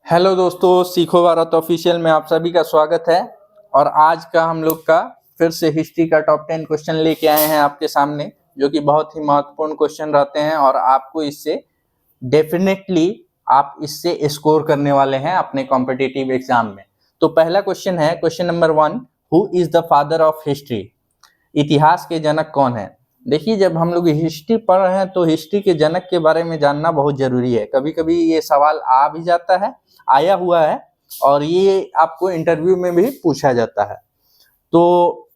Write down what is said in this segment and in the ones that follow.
Hello दोस्तों, सीखो Bharat official में आप सभी का स्वागत है। और आज का हम लोग का फिर से हिस्ट्री का टॉप 10 क्वेश्चन लेके आए हैं आपके सामने, जो कि बहुत ही महत्वपूर्ण क्वेश्चन रहते हैं और आपको इससे डेफिनेटली आप इससे स्कोर करने वाले हैं अपने कॉम्पिटिटिव एग्जाम में। तो पहला क्वेश्चन है, question number 1, who is the father of history? इतिहास के जनक कौन है? देखिए, जब हम लोग हिस्ट्री पढ़ रहे हैं तो हिस्ट्री के जनक के बारे में जानना बहुत जरूरी है। कभी कभी ये सवाल आ भी जाता है, आया हुआ है, और ये आपको इंटरव्यू में भी पूछा जाता है। तो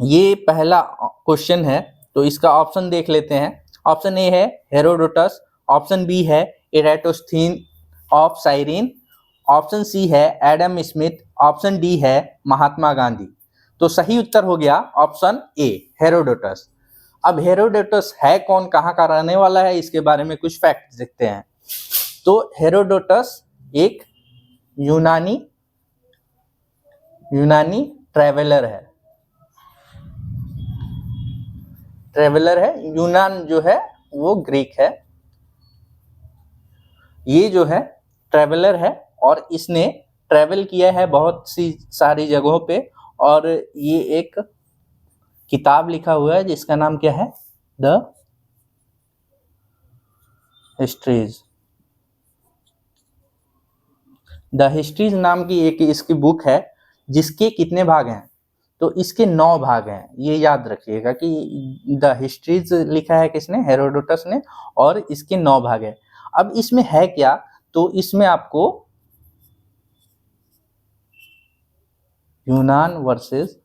ये पहला क्वेश्चन है, तो इसका ऑप्शन देख लेते हैं। ऑप्शन ए है हेरोडोटस, ऑप्शन बी है इराटोस्थीन ऑफ साइरिन, ऑप्शन सी है एडम स्मिथ, ऑप्शन डी है महात्मा गांधी। तो सही उत्तर हो गया ऑप्शन ए, हेरोडोटस। अब हेरोडोटस है कौन, कहाँ का रहने वाला है, इसके बारे में कुछ फैक्ट देखते हैं। तो हेरोडोटस एक यूनानी ट्रेवलर है। यूनान जो है वो ग्रीक है, ये जो है ट्रेवलर है और इसने ट्रेवल किया है बहुत सी सारी जगहों पे। और ये एक किताब लिखा हुआ है जिसका नाम क्या है, द हिस्ट्रीज नाम की एक इसकी बुक है, जिसके कितने भाग हैं? तो इसके 9 भाग हैं। ये याद रखिएगा कि द हिस्ट्रीज लिखा है किसने, हेरोडोटस ने, और इसके 9 भाग है। अब इसमें है क्या, तो इसमें आपको यूनान वर्सेस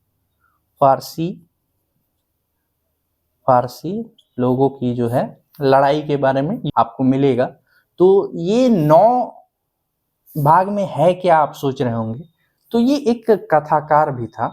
फारसी लोगों की जो है लड़ाई के बारे में आपको मिलेगा। तो ये 9 भाग में है क्या, आप सोच रहे होंगे। तो ये एक कथाकार भी था,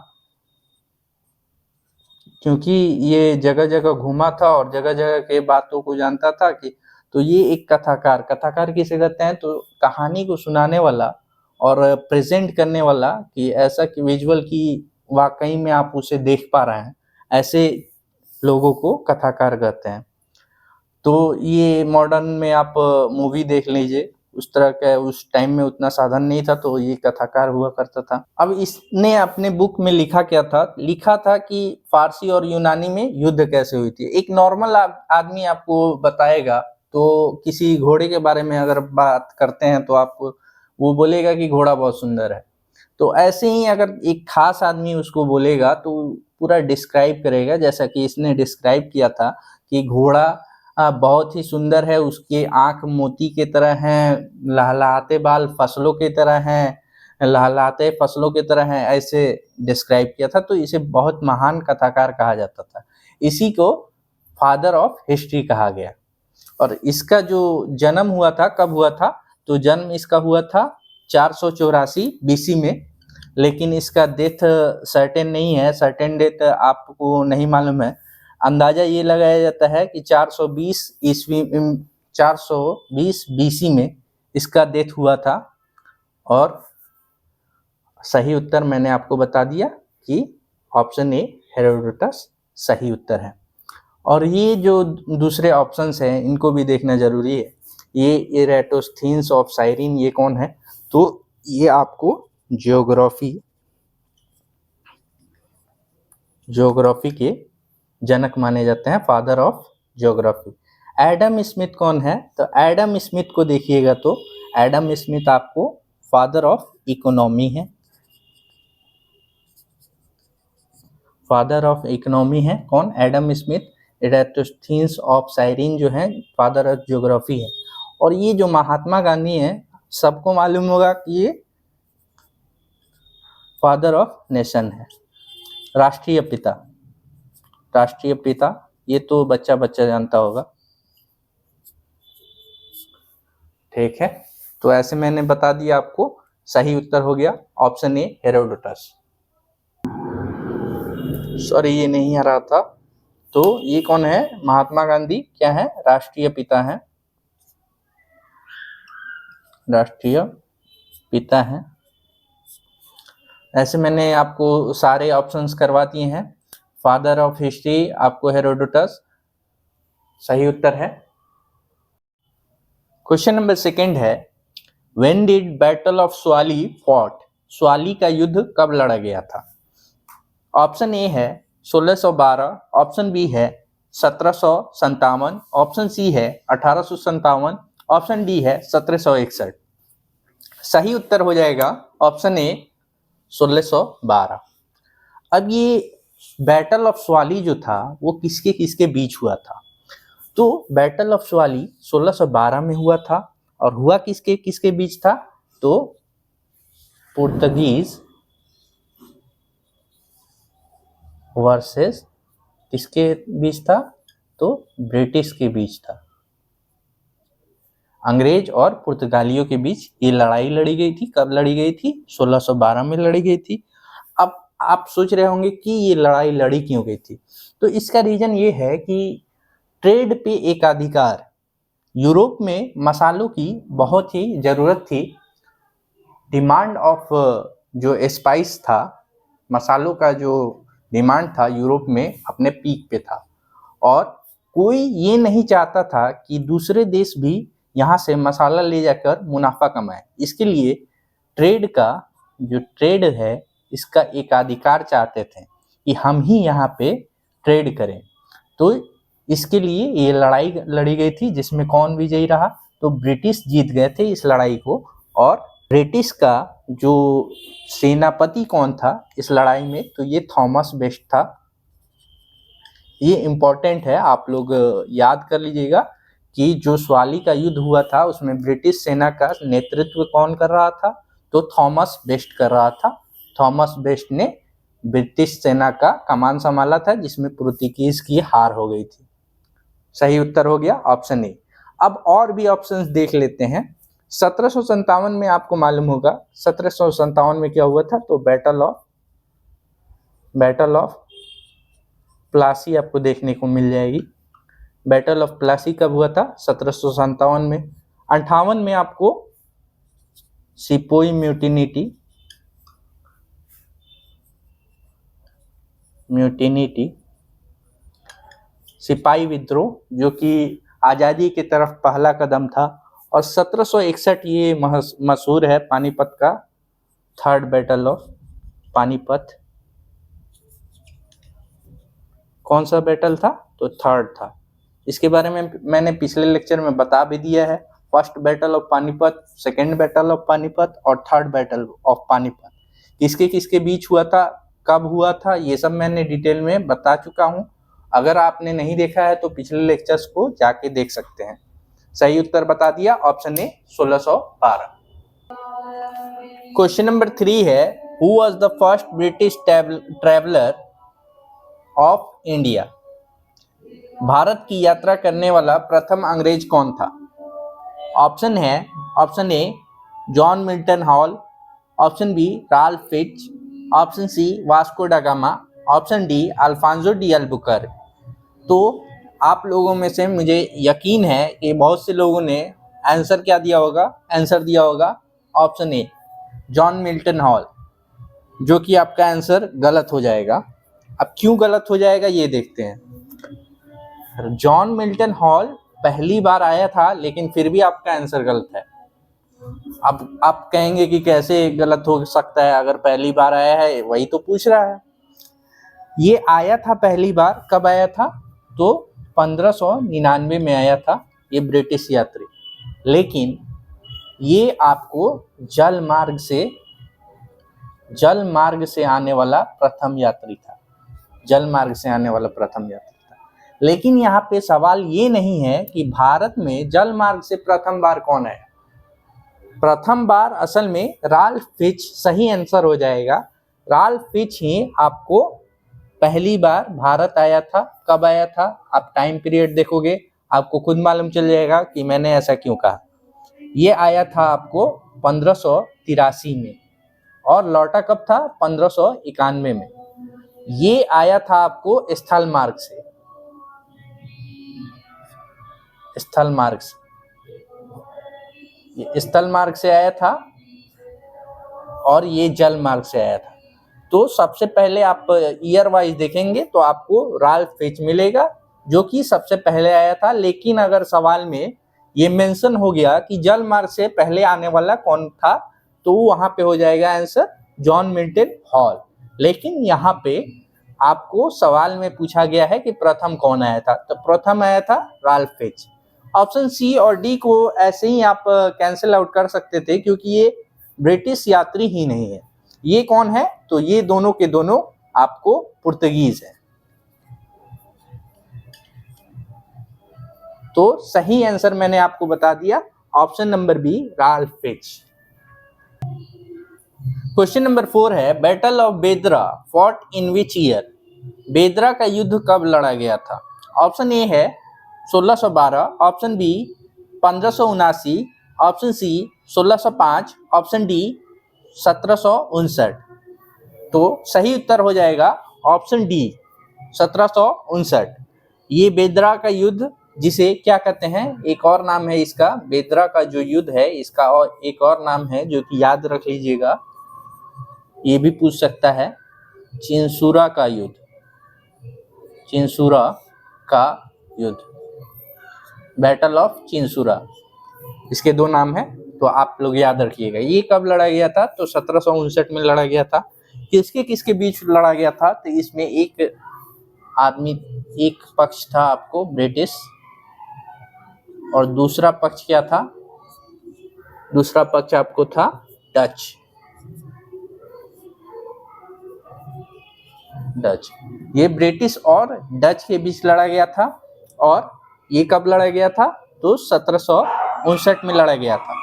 क्योंकि ये जगह जगह घूमा था और जगह जगह के बातों को जानता था कि, तो ये एक कथाकार किसे कहते हैं, तो कहानी को सुनाने वाला और प्रेजेंट करने वाला, कि ऐसा कि विजुअल की वाकई में आप उसे देख पा रहे हैं, ऐसे लोगों को कथाकार कहते हैं। तो ये मॉडर्न में आप मूवी देख लीजिए, उस तरह का उस टाइम में उतना साधन नहीं था, तो ये कथाकार हुआ करता था। अब इसने अपने बुक में लिखा क्या था, लिखा था कि फारसी और यूनानी में युद्ध कैसे हुई थी। एक नॉर्मल आदमी आपको बताएगा, तो किसी घोड़े के बारे में अगर बात करते हैं तो आपको वो बोलेगा कि घोड़ा बहुत सुंदर है। तो ऐसे ही अगर एक खास आदमी उसको बोलेगा तो पूरा डिस्क्राइब करेगा, जैसा कि इसने डिस्क्राइब किया था कि घोड़ा बहुत ही सुंदर है, उसके आंख मोती के तरह हैं, लहलहाते बाल फसलों की तरह हैं, लहलहाते फसलों की तरह हैं, ऐसे डिस्क्राइब किया था। तो इसे बहुत महान कथाकार कहा जाता था, इसी को फादर ऑफ हिस्ट्री कहा गया। और इसका जो जन्म हुआ था, कब हुआ था, तो जन्म इसका हुआ था 484 बीसी में, लेकिन इसका डेथ सर्टेन नहीं है, सर्टेन डेथ आपको नहीं मालूम है। अंदाजा ये लगाया जाता है कि 420 बीसी में इसका डेथ हुआ था। और सही उत्तर मैंने आपको बता दिया कि ऑप्शन ए, हेरोडोटस सही उत्तर है। और ये जो दूसरे ऑप्शंस हैं इनको भी देखना जरूरी है। ये इराटोस्थीन्स ऑफ साइरिन, ये कौन है, तो ये आपको ज्योग्राफी के जनक माने जाते हैं, father of geography. Adam Smith कौन है, तो एडम स्मिथ को देखिएगा तो एडम स्मिथ आपको फादर ऑफ इकोनॉमी है। फादर ऑफ इकोनॉमी है कौन, एडम स्मिथ। इराटोस्थीन्स ऑफ साइरिन जो है फादर ऑफ ज्योग्राफी है। और ये जो महात्मा गांधी है, सबको मालूम होगा कि ये फादर ऑफ नेशन है, राष्ट्रीय पिता, ये तो बच्चा जानता होगा। ठीक है, तो ऐसे मैंने बता दिया आपको। सही उत्तर हो गया ऑप्शन ए, हेरोडोटस। सॉरी, ये नहीं आ रहा था। तो ये कौन है, महात्मा गांधी क्या है, राष्ट्रीय पिता है। ऐसे मैंने आपको सारे ऑप्शंस करवा दिए हैं। फादर ऑफ हिस्ट्री आपको हेरोडोटस सही उत्तर है। क्वेश्चन नंबर 2 है, when did battle of Swally fought, Swally का युद्ध कब लड़ा गया था? ऑप्शन ए है 1612, ऑप्शन बी है 1757, ऑप्शन सी है 1857, ऑप्शन डी है 1761। सही उत्तर हो जाएगा ऑप्शन ए 1612। अब ये बैटल ऑफ स्वाली जो था वो किसके किसके बीच हुआ था? तो बैटल ऑफ स्वाली 1612 में हुआ था, और हुआ किसके किसके बीच था? तो पुर्तगीज वर्सेस किसके बीच था? तो ब्रिटिश के बीच था। अंग्रेज और पुर्तगालियों के बीच ये लड़ाई लड़ी गई थी। कब लड़ी गई थी? 1612 में लड़ी गई थी। अब आप सोच रहे होंगे कि ये लड़ाई लड़ी क्यों गई थी? तो इसका रीजन ये है कि ट्रेड पे एकाधिकार, यूरोप में मसालों की बहुत ही ज़रूरत थी। डिमांड ऑफ जो स्पाइस था, मसालों का जो डिमांड था यूरोप में अपने पीक पे था, और कोई ये नहीं चाहता था कि दूसरे देश भी यहाँ से मसाला ले जाकर मुनाफा कमाए। इसके लिए ट्रेड का जो ट्रेड है इसका एकाधिकार चाहते थे कि हम ही यहाँ पे ट्रेड करें। तो इसके लिए ये लड़ाई लड़ी गई थी, जिसमें कौन विजयी रहा? तो ब्रिटिश जीत गए थे इस लड़ाई को। और ब्रिटिश का जो सेनापति कौन था इस लड़ाई में? तो ये थॉमस बेस्ट था। ये इम्पोर्टेंट है, आप लोग याद कर लीजिएगा कि जो स्वाली का युद्ध हुआ था उसमें ब्रिटिश सेना का नेतृत्व कौन कर रहा था? तो थॉमस बेस्ट कर रहा था। थॉमस बेस्ट ने ब्रिटिश सेना का कमान संभाला था, जिसमें पुर्तगीज की हार हो गई थी। सही उत्तर हो गया ऑप्शन ए। अब और भी ऑप्शंस देख लेते हैं। 1757 में आपको मालूम होगा 1757 में क्या हुआ था? तो बैटल ऑफ प्लासी आपको देखने को मिल जाएगी। बैटल ऑफ प्लासी कब हुआ था? 1757 में। 58 में आपको सिपोई म्यूटिनिटी सिपाही विद्रोह, जो कि आज़ादी की तरफ पहला कदम था। और 1761 ये मशहूर है पानीपत का, थर्ड बैटल ऑफ पानीपत। कौन सा बैटल था? तो थर्ड था। इसके बारे में मैंने पिछले लेक्चर में बता भी दिया है। First battle of Panipat, second battle of Panipat और थर्ड बैटल ऑफ पानीपत किसके किसके बीच हुआ था, कब हुआ था, ये सब मैंने डिटेल में बता चुका हूँ। अगर आपने नहीं देखा है तो पिछले लेक्चर्स को जाके देख सकते हैं। सही उत्तर बता दिया ऑप्शन ए 1612। क्वेश्चन नंबर 3 है, who was the first British traveller of India? भारत की यात्रा करने वाला प्रथम अंग्रेज कौन था? Option A John Milton Hall, option B Ralph Fitch, option C Vasco da Gama, option D Alfonso de Albuquerque. तो आप लोगों में से मुझे यकीन है कि बहुत से लोगों ने आंसर क्या दिया होगा? आंसर दिया होगा option A John Milton hall, जो कि आपका आंसर गलत हो जाएगा। अब क्यों गलत हो जाएगा ये देखते हैं। जॉन मिल्टन हॉल पहली बार आया था, लेकिन फिर भी आपका आंसर गलत है। अब आप कहेंगे कि कैसे गलत हो सकता है, अगर पहली बार आया है, वही तो पूछ रहा है। ये आया था पहली बार, कब आया था? तो 1599 में आया था ये ब्रिटिश यात्री। लेकिन ये आपको जल मार्ग से आने वाला प्रथम यात्री था। जल मार्ग से आने वाला प्रथम यात्री था। लेकिन यहाँ पे सवाल ये नहीं है कि भारत में जल मार्ग से प्रथम बार कौन आया। प्रथम बार असल में राल्फ फिच सही आंसर हो जाएगा। राल्फ फिच ही आपको पहली बार भारत आया था। कब आया था? आप टाइम पीरियड देखोगे आपको खुद मालूम चल जाएगा कि मैंने ऐसा क्यों कहा। ये आया था आपको 1583 में, और लौटा कब था? 1591 में। ये आया था आपको स्थल मार्ग से, स्थल मार्ग से आया था, और ये जल मार्ग से आया था। तो सबसे पहले आप ईयर वाइज देखेंगे तो आपको राल्फ फिच मिलेगा, जो कि सबसे पहले आया था। लेकिन अगर सवाल में ये मेंशन हो गया कि जल मार्ग से पहले आने वाला कौन था, तो वहां पे हो जाएगा आंसर जॉन मिल्टन हॉल। लेकिन यहाँ पे आपको सवाल में पूछा गया है कि प्रथम कौन आया था, तो प्रथम आया था राल्फ फिच। ऑप्शन सी और डी को ऐसे ही आप कैंसिल आउट कर सकते थे, क्योंकि ये ब्रिटिश यात्री ही नहीं है। ये कौन है, तो ये दोनों के दोनों आपको पुर्तगीज है। तो सही आंसर मैंने आपको बता दिया, option number B Ralph Fitch. Question number 4 है, battle of Bedara fought in which year? Bedara का युद्ध कब लड़ा गया था? ऑप्शन ए है 1612, option B 1579, option C 1605, option D 1759। तो सही उत्तर हो जाएगा ऑप्शन डी 1759। ये बेदरा का युद्ध, जिसे क्या कहते हैं, एक और नाम है इसका, बेदरा का जो युद्ध है इसका और एक और नाम है जो कि याद रख लीजिएगा, ये भी पूछ सकता है, चिंसूरा का युद्ध। चिंसूरा का युद्ध, बैटल ऑफ चिंसूरा, इसके दो नाम हैं, तो आप लोग याद रखिएगा। ये कब लड़ा गया था, तो 1759 में लड़ा गया था। किसके किसके बीच लड़ा गया था, तो इसमें एक आदमी, एक पक्ष था आपको ब्रिटिश, और दूसरा पक्ष क्या था, दूसरा पक्ष आपको था डच। ये ब्रिटिश और डच के बीच लड़ा गया था, और ये कब लड़ा गया था, तो 1759 में लड़ा गया था।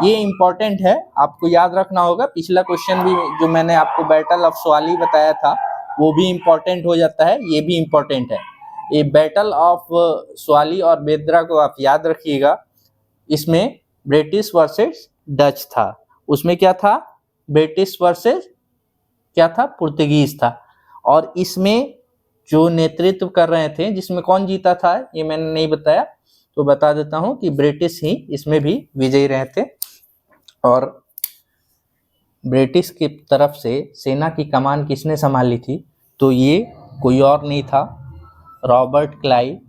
ये इंपॉर्टेंट है, आपको याद रखना होगा। पिछला क्वेश्चन भी जो मैंने आपको बैटल ऑफ स्वाली बताया था, वो भी इंपॉर्टेंट हो जाता है, ये भी इंपॉर्टेंट है। ये बैटल ऑफ स्वाली और बेदरा को आप याद रखिएगा। इसमें ब्रिटिश वर्सेस डच था, उसमें क्या था, ब्रिटिश वर्सेस क्या था, पुर्तगीज था। और इसमें जो नेतृत्व कर रहे थे, जिसमें कौन जीता था ये मैंने नहीं बताया, तो बता देता हूं कि ब्रिटिश ही इसमें भी विजयी रहे थे। और ब्रिटिश की तरफ से सेना की कमान किसने संभाली थी, तो ये कोई और नहीं था, रॉबर्ट क्लाइव,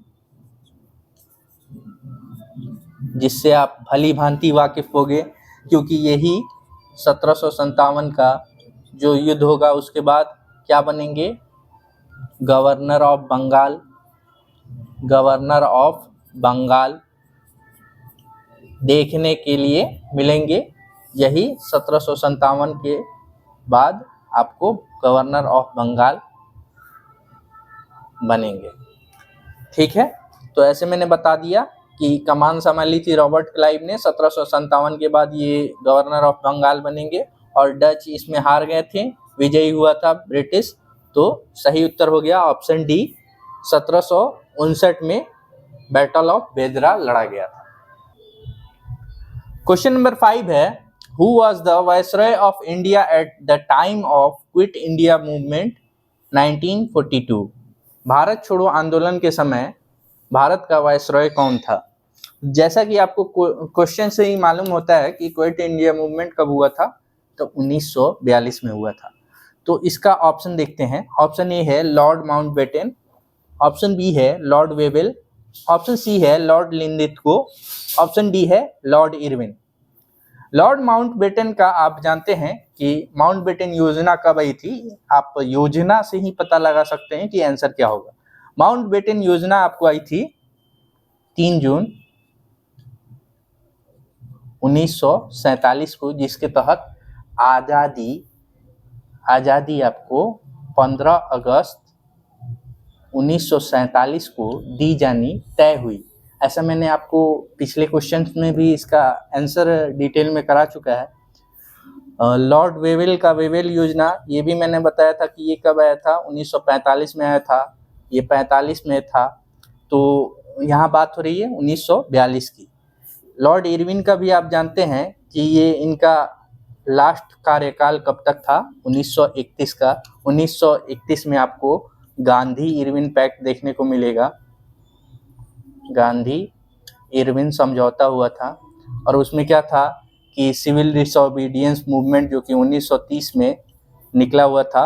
जिससे आप भली भांति वाकिफ होंगे, क्योंकि यही 1757 का जो युद्ध होगा उसके बाद क्या बनेंगे, governor of Bengal. Governor of Bengal देखने के लिए मिलेंगे, यही 1757 के बाद आपको गवर्नर ऑफ बंगाल बनेंगे। ठीक है, तो ऐसे मैंने बता दिया कि कमान संभाली थी रॉबर्ट क्लाइव ने, 1757 के बाद ये गवर्नर ऑफ बंगाल बनेंगे, और डच इसमें हार गए थे, विजयी हुआ था ब्रिटिश। तो सही उत्तर हो गया ऑप्शन डी, 1759 में बैटल ऑफ बेदरा लड़ा गया था। क्वेश्चन नंबर 5 है, who was the viceroy of India at the time of quit India movement 1942? Bharat छोड़ो आंदोलन के समय भारत का वायसरॉय कौन था? जैसा कि आपको क्वेश्चन से ही मालूम होता है कि क्विट इंडिया मूवमेंट कब हुआ था, तो 1942 में हुआ था। तो इसका ऑप्शन देखते हैं। ऑप्शन ए है लॉर्ड माउंटबेटन, ऑप्शन बी है लॉर्ड वेवेल, ऑप्शन सी है लॉर्ड लिंलिथगो, ऑप्शन डी है लॉर्ड इरविन। लॉर्ड माउंटबेटन का आप जानते हैं कि माउंटबेटन योजना कब आई थी, आप योजना से ही पता लगा सकते हैं कि आंसर क्या होगा। माउंटबेटन योजना आपको आई थी 3 जून 1947 को, जिसके तहत आज़ादी आपको 15 अगस्त 1947 को दी जानी तय हुई। ऐसा मैंने आपको पिछले क्वेश्चन में भी इसका आंसर डिटेल में करा चुका है। लॉर्ड वेवेल का वेवेल योजना, ये भी मैंने बताया था कि ये कब आया था, 1945 में आया था, ये 45 में था। तो यहाँ बात हो रही है 1942 की। लॉर्ड इरविन का भी आप जानते हैं कि ये इनका लास्ट कार्यकाल कब तक था, 1931 का। 1931 में आपको गांधी इरविन पैक्ट देखने को मिलेगा, गांधी इरविन समझौता हुआ था। और उसमें क्या था कि सिविल डिसोबीडियंस मूवमेंट, जो कि 1930 में निकला हुआ था,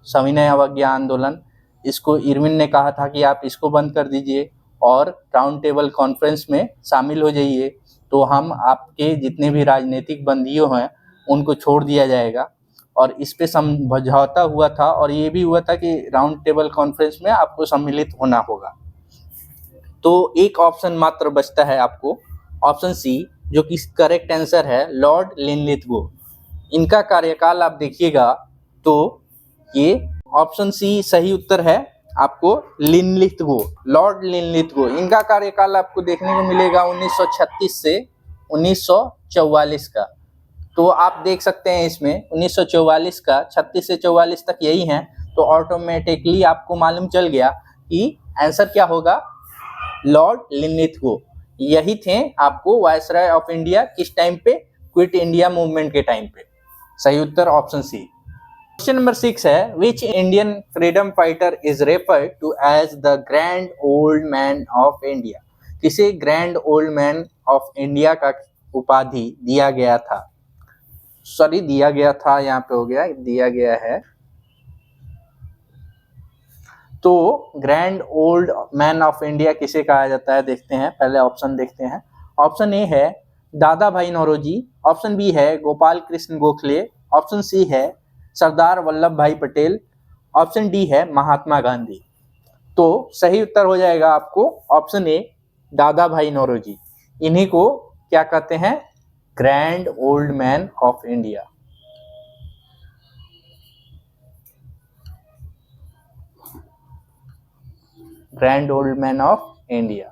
सविनय अवज्ञा आंदोलन, इसको इरविन ने कहा था कि आप इसको बंद कर दीजिए। और राउंड टेबल कॉन्फ्रेंस में शामिल हो जाइए, तो हम आपके जितने भी राजनीतिक बंदियों हैं उनको छोड़ दिया जाएगा। और इस पे समझौता हुआ था और ये भी हुआ था कि राउंड टेबल कॉन्फ्रेंस में आपको सम्मिलित होना होगा। तो एक ऑप्शन मात्र बचता है आपको, ऑप्शन सी, जो कि करेक्ट आंसर है लॉर्ड लिनलिथगो। इनका कार्यकाल आप देखिएगा तो ये ऑप्शन सी सही उत्तर है आपको, लिनलिथगो, लॉर्ड लिनलिथगो। इनका कार्यकाल आपको देखने को मिलेगा 1936 से 1944 का। तो आप देख सकते हैं इसमें 1944 का 36 से 44 तक यही है, तो ऑटोमेटिकली आपको मालूम चल गया कि आंसर क्या होगा, लॉर्ड लिनलिथगो। यही थे आपको वायसराय ऑफ इंडिया किस टाइम पे, क्विट इंडिया मूवमेंट के टाइम पे। सही उत्तर ऑप्शन सी। क्वेश्चन नंबर 6 है, which Indian freedom fighter is referred to as the grand old man of India. किसे grand old man of India का उपाधि दिया गया था, सॉरी दिया गया था, यहाँ पे हो गया दिया गया है। तो grand old man of India किसे कहा जाता है, देखते हैं, पहले ऑप्शन देखते हैं। ऑप्शन ए है दादा भाई नौरोजी, ऑप्शन बी है गोपाल कृष्ण गोखले, ऑप्शन सी है सरदार वल्लभ भाई पटेल, ऑप्शन डी है महात्मा गांधी। तो सही उत्तर हो जाएगा आपको ऑप्शन ए, दादा भाई नौरोजी। इन्हीं को क्या कहते हैं, grand old man of India. Grand old man of India.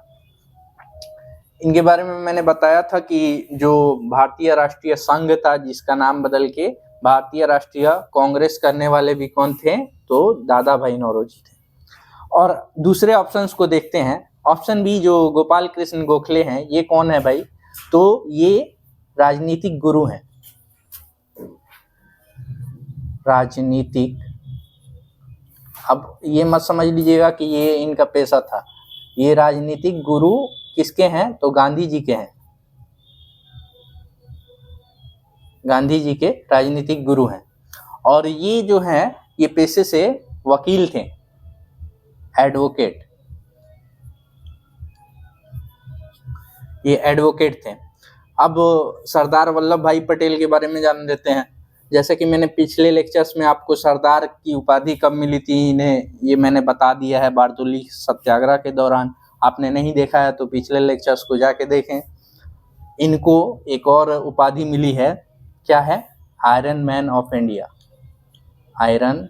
इनके बारे में मैंने बताया था कि जो भारतीय राष्ट्रीय संघ था, जिसका नाम बदल के भारतीय राष्ट्रीय कांग्रेस करने वाले भी कौन थे, तो दादा भाई नौरोजी थे। और दूसरे ऑप्शंस को देखते हैं। ऑप्शन बी जो गोपाल कृष्ण गोखले हैं, ये कौन है भाई, तो ये राजनीतिक गुरु हैं, राजनीतिक। अब ये मत समझ लीजिएगा कि ये इनका पेशा था, ये राजनीतिक गुरु किसके हैं, तो गांधी जी के हैं, गांधी जी के राजनीतिक गुरु हैं। और ये जो हैं ये पेशे से वकील थे, एडवोकेट, ये एडवोकेट थे। अब सरदार वल्लभ भाई पटेल के बारे में जान लेते हैं। जैसे कि मैंने पिछले लेक्चर्स में आपको सरदार की उपाधि कब मिली थी इन्हें, ये मैंने बता दिया है बारदोली सत्याग्रह के दौरान। आपने नहीं देखा है तो पिछले लेक्चर्स को जाके देखें। इनको एक और उपाधि मिली है, क्या है, iron man of India, iron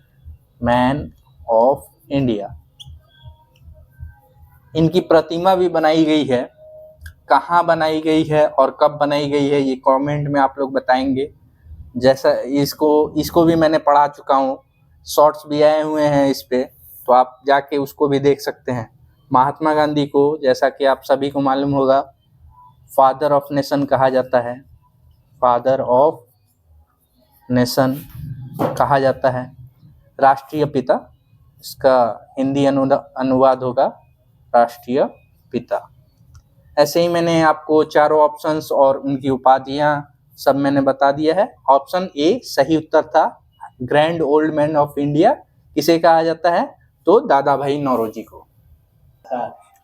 man of India. इनकी प्रतिमा भी बनाई गई है, कहाँ बनाई गई है और कब बनाई गई है ये कमेंट में आप लोग बताएंगे। जैसा इसको भी मैंने पढ़ा चुका हूँ, शॉर्ट्स भी आए हुए हैं इस पे, तो आप जाके उसको भी देख सकते हैं। महात्मा गांधी को, जैसा कि आप सभी को मालूम होगा, फादर ऑफ नेशन कहा जाता है, फादर ऑफ नेशन कहा जाता है, राष्ट्रीय पिता, इसका हिंदी अनुवाद होगा राष्ट्रीय पिता। ऐसे ही मैंने आपको चारों ऑप्शंस और उनकी उपाधियां सब मैंने बता दिया है। ऑप्शन ए सही उत्तर था, grand old man of India किसे कहा जाता है, तो दादा भाई नौरोजी को।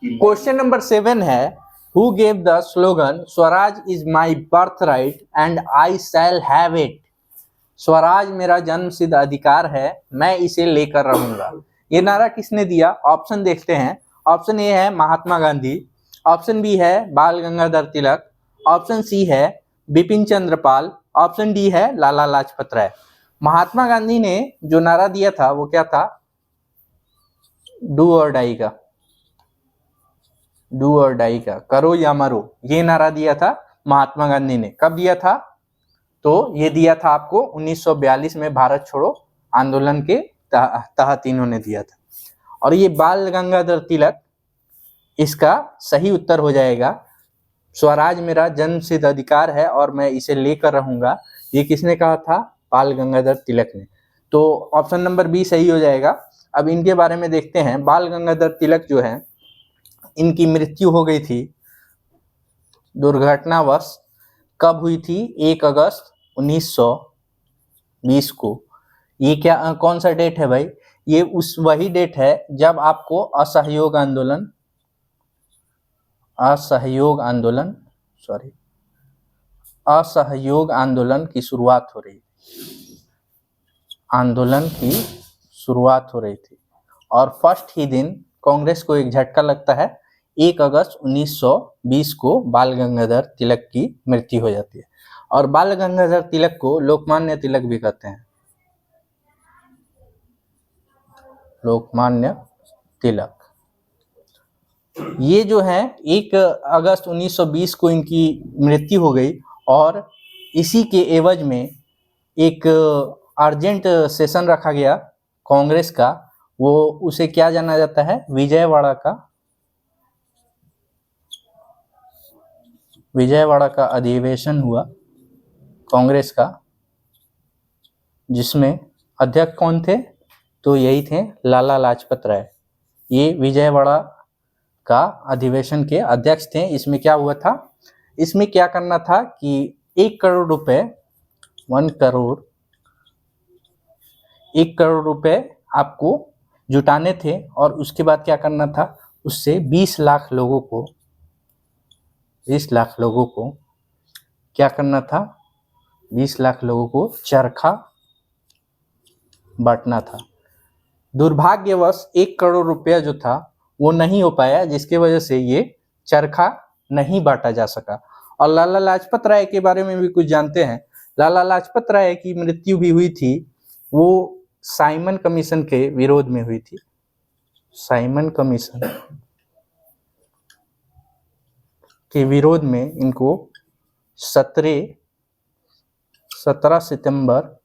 क्वेश्चन नंबर 7 है, who gave the slogan Swaraj is my birth right and I shall have it. Swaraj मेरा जन्मसिद्ध अधिकार है, मैं इसे लेकर रहूंगा। ये नारा किसने दिया, ऑप्शन देखते हैं। ऑप्शन ए है महात्मा गांधी, ऑप्शन बी है बाल गंगाधर तिलक, ऑप्शन सी है बिपिन चंद्र पाल, ऑप्शन डी है लाला लाजपत राय। महात्मा गांधी ने जो नारा दिया था वो क्या था, डू और डाई का, डू और डाई का, करो या मरो, ये नारा दिया था महात्मा गांधी ने। कब दिया था, तो ये दिया था आपको 1942 में भारत छोड़ो आंदोलन के तहत इन्होंने दिया था। और ये बाल गंगाधर तिलक, इसका सही उत्तर हो जाएगा स्वराज मेरा जन्मसिद्ध अधिकार है और मैं इसे लेकर रहूंगा। ये किसने कहा था, बाल गंगाधर तिलक ने। तो ऑप्शन नंबर बी सही हो जाएगा। अब इनके बारे में देखते हैं। बाल गंगाधर तिलक जो है, इनकी मृत्यु हो गई थी दुर्घटनावश। कब हुई थी, 1 अगस्त 1920 को। ये क्या कौन सा डेट है भाई, ये वही डेट है जब आपको असहयोग आंदोलन असहयोग आंदोलन असहयोग आंदोलन की शुरुआत हो रही थी और फर्स्ट ही दिन कांग्रेस को एक झटका लगता है। 1 अगस्त 1920 को बाल गंगाधर तिलक की मृत्यु हो जाती है और बाल गंगाधर तिलक को लोकमान्य तिलक भी कहते हैं, लोकमान्य तिलक। ये जो है 1 अगस्त 1920 को इनकी मृत्यु हो गई और इसी के एवज में एक अर्जेंट सेशन रखा गया कांग्रेस का, वो उसे क्या जाना जाता है, विजयवाड़ा का अधिवेशन हुआ कांग्रेस का, जिसमें अध्यक्ष कौन थे, तो यही थे लाला लाजपत राय। ये विजयवाड़ा का अधिवेशन के अध्यक्ष थे। इसमें क्या हुआ था, इसमें क्या करना था कि 1 करोड़ रुपए 1 करोड़ रुपए आपको जुटाने थे और उसके बाद क्या करना था, उससे 20 लाख लोगों को क्या करना था, 20 लाख लोगों को चरखा बांटना था। दुर्भाग्यवश 1 करोड़ रुपया जो था वो नहीं हो पाया, जिसके वजह से ये चरखा नहीं बांटा जा सका। और लाला लाजपत राय के बारे में भी कुछ जानते हैं। लाला लाजपत राय की मृत्यु भी हुई थी, वो साइमन कमीशन के विरोध में हुई थी। साइमन कमीशन के विरोध में इनको 17 सितंबर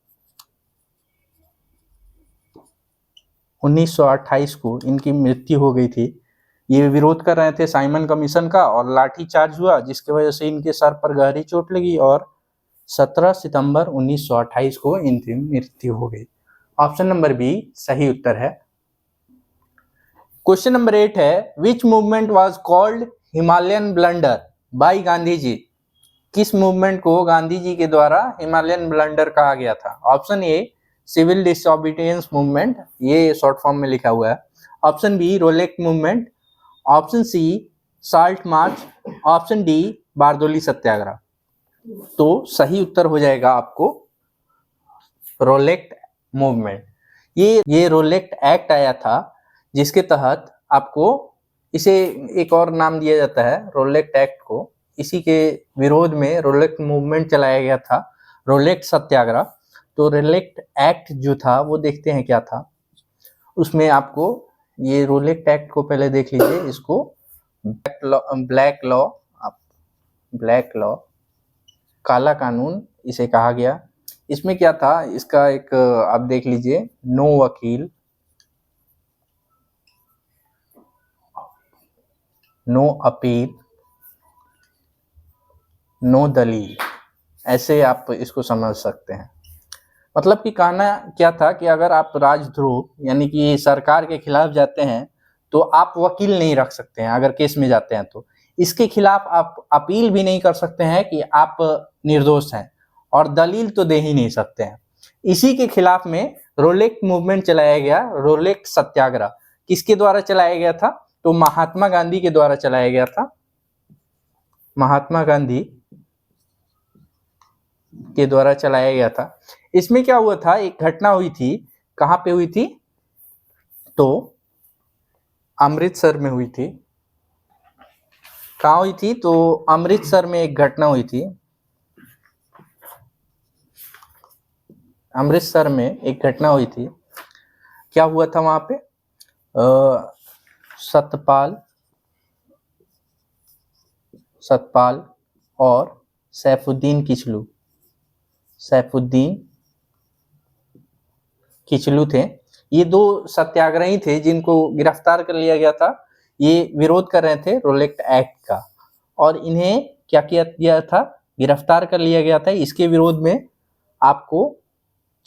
1928 को इनकी मृत्यु हो गई थी। ये विरोध कर रहे थे साइमन कमीशन का और लाठी चार्ज हुआ, जिसकी वजह से इनके सर पर गहरी चोट लगी और 17 सितंबर 1928 को इनकी मृत्यु हो गई। ऑप्शन नंबर बी सही उत्तर है। क्वेश्चन नंबर 8 है, which movement was called Himalayan blunder by Gandhi ji? किस मूवमेंट को गांधी जी के द्वारा हिमालयन ब्लंडर कहा गया था? Option A civil disobedience movement, ये शॉर्ट फॉर्म में लिखा हुआ है। Option B Rowlatt movement, option C salt march, option D Bardoli Satyagraha. तो सही उत्तर हो जाएगा आपको रोलेक्ट मूवमेंट। ये रोलेक्ट एक्ट आया था, जिसके तहत आपको इसे एक और नाम दिया जाता है रोलेक्ट एक्ट को। इसी के विरोध में रोलेक्ट मूवमेंट चलाया गया था, रोलेक्ट सत्याग्रह। तो रोलेक्ट एक्ट जो था वो देखते हैं क्या था उसमें। आपको ये रोलेक्ट एक्ट को पहले देख लीजिए, इसको ब्लैक लॉ काला कानून इसे कहा गया। इसमें क्या था, इसका एक आप देख लीजिए, नो वकील, नो अपील, नो दलील, ऐसे आप इसको समझ सकते हैं। मतलब कि कहना क्या था कि अगर आप राजद्रोह यानी कि सरकार के खिलाफ जाते हैं तो आप वकील नहीं रख सकते हैं अगर केस में जाते हैं, तो इसके खिलाफ आप अपील भी नहीं कर सकते हैं कि आप निर्दोष हैं, और दलील तो दे ही नहीं सकते हैं। इसी के खिलाफ में रोलेक्ट मूवमेंट चलाया गया, रोलेक्ट सत्याग्रह। किसके द्वारा चलाया गया था, तो महात्मा गांधी के द्वारा चलाया गया था। महात्मा गांधी के द्वारा चलाया गया था। इसमें क्या हुआ था, एक घटना हुई थी। कहाँ पे हुई थी, तो अमृतसर में हुई थी। कहाँ हुई थी, तो अमृतसर में एक घटना हुई थी। अमृतसर में एक घटना हुई थी। क्या हुआ था वहां पे, सतपाल और सैफुद्दीन किचलू थे। ये दो सत्याग्रही थे जिनको गिरफ्तार कर लिया गया था। ये विरोध कर रहे थे रोलेक्ट एक्ट का, और इन्हें क्या किया गया था, गिरफ्तार कर लिया गया था। इसके विरोध में आपको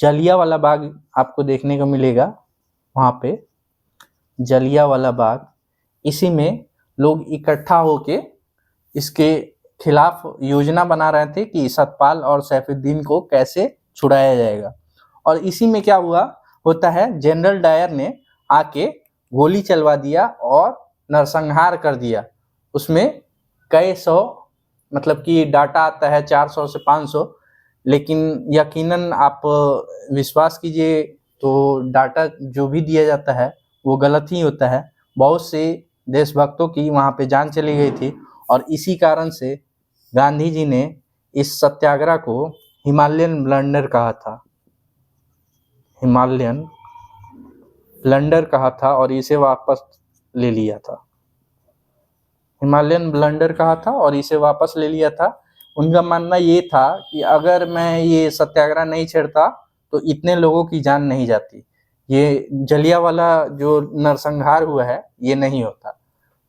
जलियांवाला बाग आपको देखने को मिलेगा, वहां पे जलियांवाला बाग। इसी में लोग इकट्ठा होके इसके खिलाफ योजना बना रहे थे कि सतपाल और सैफुद्दीन को कैसे छुड़ाया जाएगा। और इसी में क्या होता है, जनरल डायर ने आके गोली चलवा दिया और नरसंहार कर दिया। उसमें कई सौ, मतलब कि डाटा आता है 400 से 500, लेकिन यकीनन आप विश्वास कीजिए तो डाटा जो भी दिया जाता है वो गलत ही होता है। बहुत से देशभक्तों की वहाँ पे जान चली गई थी और इसी कारण से गांधी जी ने इस सत्याग्रह को हिमालयन ब्लंडर कहा था, हिमालयन ब्लंडर कहा था और इसे वापस ले लिया था, हिमालयन ब्लंडर कहा था और इसे वापस ले लिया था। उनका मानना ये था कि अगर मैं ये सत्याग्रह नहीं छेड़ता तो इतने लोगों की जान नहीं जाती, ये जलियांवाला जो नरसंहार हुआ है ये नहीं होता।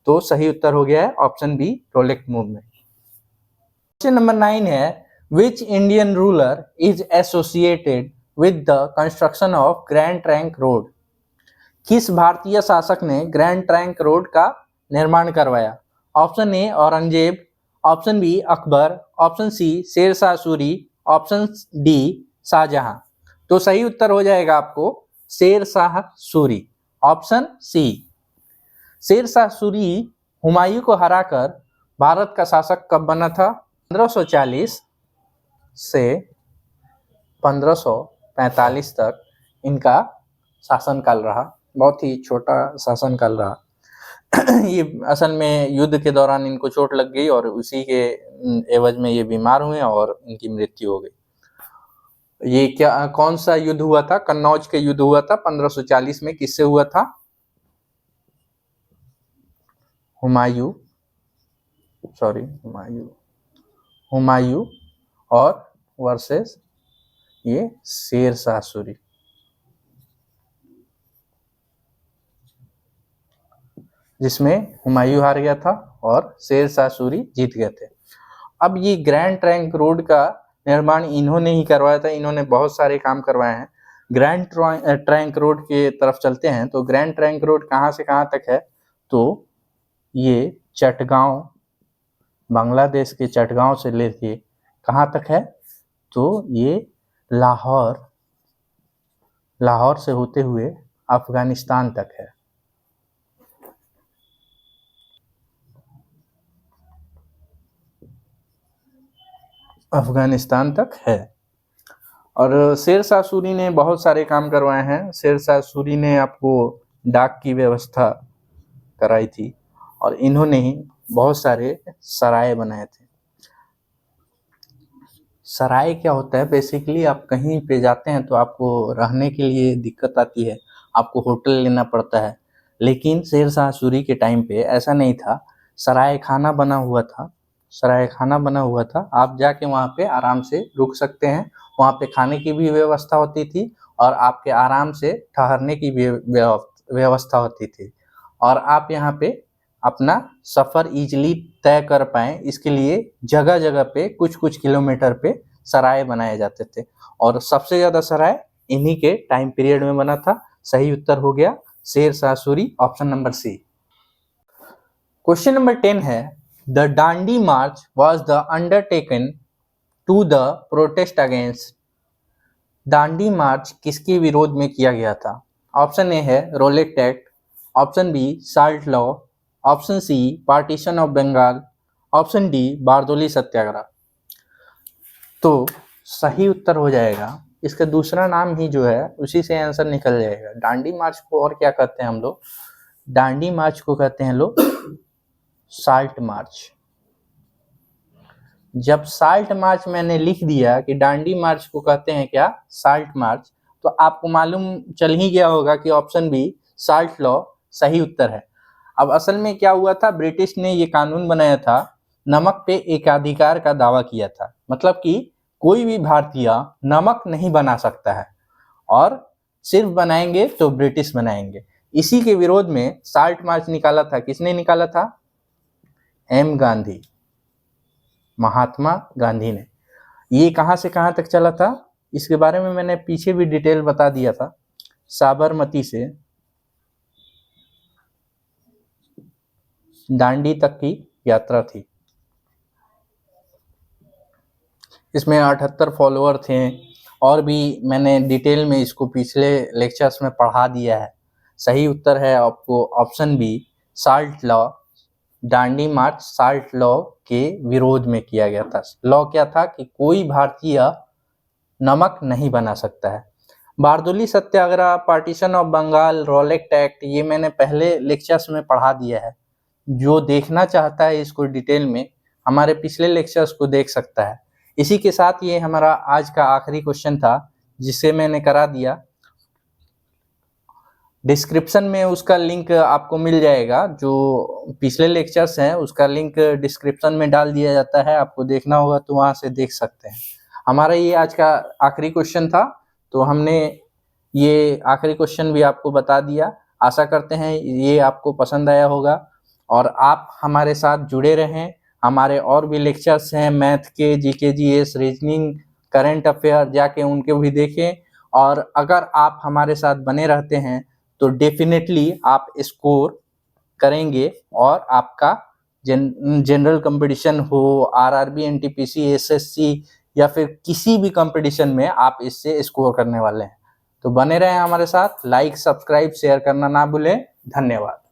तो सही उत्तर हो गया है option B, Rowlatt movement. Question number 9 है, which Indian ruler is associated with the construction of Grand Trunk Road? किस भारतीय शासक ने ग्रैंड ट्रंक रोड का निर्माण करवाया? Option A Aurangzeb, option B Akbar, option C Sher Shah Suri, option D Shah Jahan. तो सही उत्तर हो जाएगा आपको शेरशाह सूरी, ऑप्शन सी। शेरशाह सूरी हुमायूं को हराकर भारत का शासक कब बना था? 1540 से 1545 तक इनका शासनकाल रहा। बहुत ही छोटा शासनकाल रहा। ये असल में युद्ध के दौरान इनको चोट लग गई और उसी के एवज में ये बीमार हुए और इनकी मृत्यु हो गई। ये क्या, कौन सा युद्ध हुआ था? कन्नौज के युद्ध हुआ था 1540 में। किससे हुआ था? हुमायूं और वर्सेस ये शेरशाह सूरी। जिसमें हुमायूं हार गया था और शेरशाह सूरी जीत गए थे। अब ये ग्रैंड ट्रंक रोड का निर्माण इन्होंने ही करवाया था, इन्होंने बहुत सारे काम करवाए हैं। ग्रैंड ट्रंक रोड के तरफ चलते हैं तो ग्रैंड ट्रंक रोड कहाँ से कहाँ तक है? तो ये चटगांव, बांग्लादेश के चटगांव से लेके कहाँ तक है? तो ये लाहौर से होते हुए अफगानिस्तान तक है। अफगानिस्तान तक है। और शेरशाह सूरी ने बहुत सारे काम करवाए हैं। शेरशाह सूरी ने आपको डाक की व्यवस्था कराई थी और इन्होंने ही बहुत सारे सराय बनाए थे। सराय क्या होता है? बेसिकली आप कहीं पे जाते हैं तो आपको रहने के लिए दिक्कत आती है, आपको होटल लेना पड़ता है। लेकिन शेरशाह सूरी के टाइम पे ऐसा नहीं था, सराय खाना बना हुआ था। सराय खाना बना हुआ था, आप जाके वहाँ पे आराम से रुक सकते हैं। वहाँ पे खाने की भी व्यवस्था होती थी और आपके आराम से ठहरने की भी व्यवस्था होती थी और आप यहाँ पे अपना सफ़र इजीली तय कर पाएँ, इसके लिए जगह जगह पे कुछ कुछ किलोमीटर पे सराय बनाए जाते थे और सबसे ज़्यादा सराय इन्हीं के टाइम पीरियड में बना था। सही उत्तर हो गया Sher Shah Suri, option number C. Question number 10 है, the Dandi march was the undertaken to the protest against. Dandi march किसके विरोध में किया गया था? ऑप्शन ए है Rowlatt Act, option B salt law, option C partition of Bengal, option D Bardoli Satyagraha. तो सही उत्तर हो जाएगा, इसका दूसरा नाम ही जो है उसी से आंसर निकल जाएगा। दांडी मार्च को और क्या कहते हैं हम लोग? दांडी मार्च को कहते हैं लोग साल्ट मार्च। जब साल्ट मार्च मैंने लिख दिया कि दांडी मार्च को कहते हैं क्या? साल्ट मार्च, तो आपको मालूम चल ही गया होगा कि ऑप्शन बी साल्ट लॉ सही उत्तर है। अब असल में क्या हुआ था, ब्रिटिश ने ये कानून बनाया था, नमक पे एकाधिकार का दावा किया था। मतलब कि कोई भी भारतीय नमक नहीं बना सकता है और सिर्फ बनाएंगे तो ब्रिटिश बनाएंगे। इसी के विरोध में साल्ट मार्च निकाला था। किसने निकाला था? एम गांधी, महात्मा गांधी ने। ये कहाँ से कहाँ तक चला था इसके बारे में मैंने पीछे भी डिटेल बता दिया था। साबरमती से दांडी तक की यात्रा थी। इसमें 78 फॉलोअर थे और भी मैंने डिटेल में इसको पिछले लेक्चर्स में पढ़ा दिया है। सही उत्तर है आपको option B salt law, Dandi march salt law के विरोध में किया गया था। लॉ क्या था कि कोई भारतीय नमक नहीं बना सकता है। Bardoli Satyagraha, partition of Bengal, Rowlatt Act, ये मैंने पहले लेक्चर्स में पढ़ा दिया है। जो देखना चाहता है इसको डिटेल में हमारे पिछले लेक्चर्स को देख सकता है। इसी के साथ ये हमारा आज का आखिरी क्वेश्चन था जिसे मैंने करा दिया। डिस्क्रिप्शन में उसका लिंक आपको मिल जाएगा, जो पिछले लेक्चर्स हैं उसका लिंक डिस्क्रिप्शन में डाल दिया जाता है, आपको देखना होगा तो वहां से देख सकते हैं। हमारा ये आज का आखिरी क्वेश्चन था, तो हमने ये आखिरी क्वेश्चन भी आपको बता दिया। आशा करते हैं ये आपको पसंद आया होगा और आप हमारे साथ जुड़े रहें। हमारे और भी लेक्चर्स हैं मैथ के, GK, GS, reasoning, current affair, जाके उनके भी देखें। और अगर आप हमारे साथ बने रहते हैं तो डेफिनेटली आप स्कोर करेंगे और आपका जनरल कंपटीशन हो, आरआरबी, एनटीपीसी, एसएससी या फिर किसी भी कंपटीशन में आप इससे स्कोर करने वाले हैं। तो बने रहें हमारे साथ। लाइक, सब्सक्राइब, शेयर करना ना भूलें। धन्यवाद।